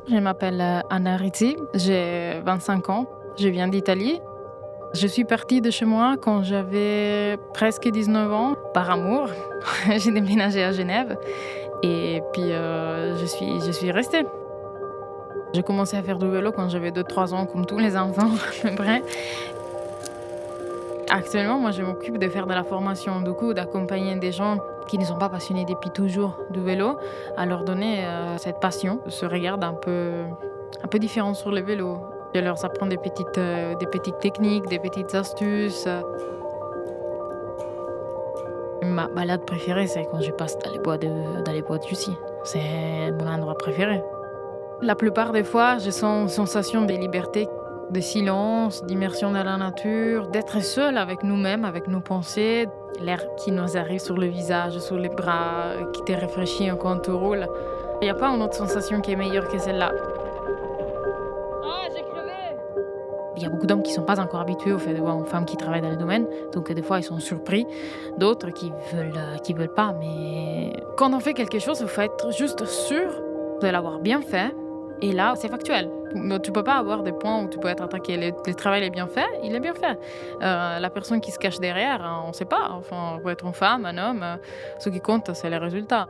Je m'appelle Anna Rizzi, j'ai 25 ans, je viens d'Italie. Je suis partie de chez moi quand j'avais presque 19 ans, par amour. J'ai déménagé à Genève et puis je suis restée. J'ai commencé à faire du vélo quand j'avais 2-3 ans, comme tous les enfants à peu près. Actuellement, moi, je m'occupe de faire de la formation, du coup, d'accompagner des gens qui ne sont pas passionnés depuis toujours du vélo, à leur donner cette passion, ce regard un peu différent sur le vélo. Je leur apprends des petites techniques, des petites astuces. Ma balade préférée, c'est quand je passe dans les bois de Jussy. C'est mon endroit préféré. La plupart des fois, je sens une sensation de liberté, de silence, d'immersion dans la nature, d'être seul avec nous-mêmes, avec nos pensées, l'air qui nous arrive sur le visage, sur les bras, qui te rafraîchit quand tu roules. Il n'y a pas une autre sensation qui est meilleure que celle-là. Ah, j'ai crevé! Il y a beaucoup d'hommes qui ne sont pas encore habitués au fait de voir une femme qui travaille dans le domaine, donc des fois ils sont surpris, d'autres qui veulent pas. Mais quand on fait quelque chose, il faut être juste sûr de l'avoir bien fait. Et là, c'est factuel. Donc, tu peux pas avoir des points où tu peux être attaqué. Le travail est bien fait, il est bien fait. La personne qui se cache derrière, on ne sait pas. Enfin, peut être une femme, un homme. Ce qui compte, c'est les résultats.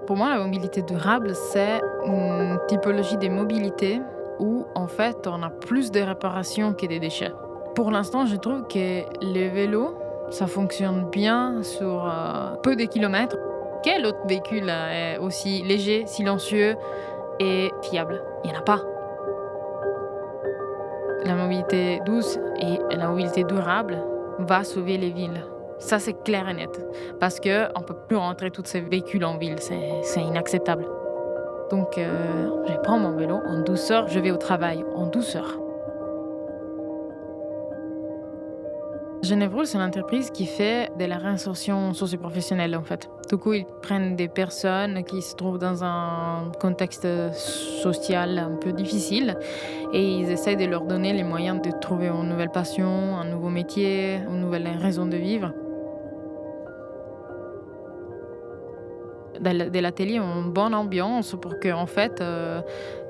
Pour moi, la mobilité durable, c'est une typologie de mobilité où, en fait, on a plus de réparations que des déchets. Pour l'instant, je trouve que les vélos, ça fonctionne bien sur peu de kilomètres. Quel autre véhicule est aussi léger, silencieux et fiable? Il n'y en a pas. La mobilité douce et la mobilité durable va sauver les villes. Ça, c'est clair et net. Parce qu'on ne peut plus rentrer tous ces véhicules en ville. C'est inacceptable. Donc, je prends mon vélo en douceur, je vais au travail en douceur. Genevrol, c'est une entreprise qui fait de la réinsertion socio-professionnelle, en fait. Du coup, ils prennent des personnes qui se trouvent dans un contexte social un peu difficile et ils essayent de leur donner les moyens de trouver une nouvelle passion, un nouveau métier, une nouvelle raison de vivre. De l'atelier une bonne ambiance pour que, en fait,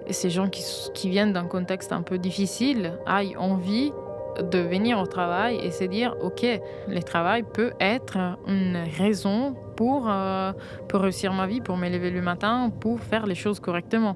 ces gens qui viennent d'un contexte un peu difficile aient envie de venir au travail et se dire: «OK, le travail peut être une raison pour réussir ma vie, pour me lever le matin, pour faire les choses correctement».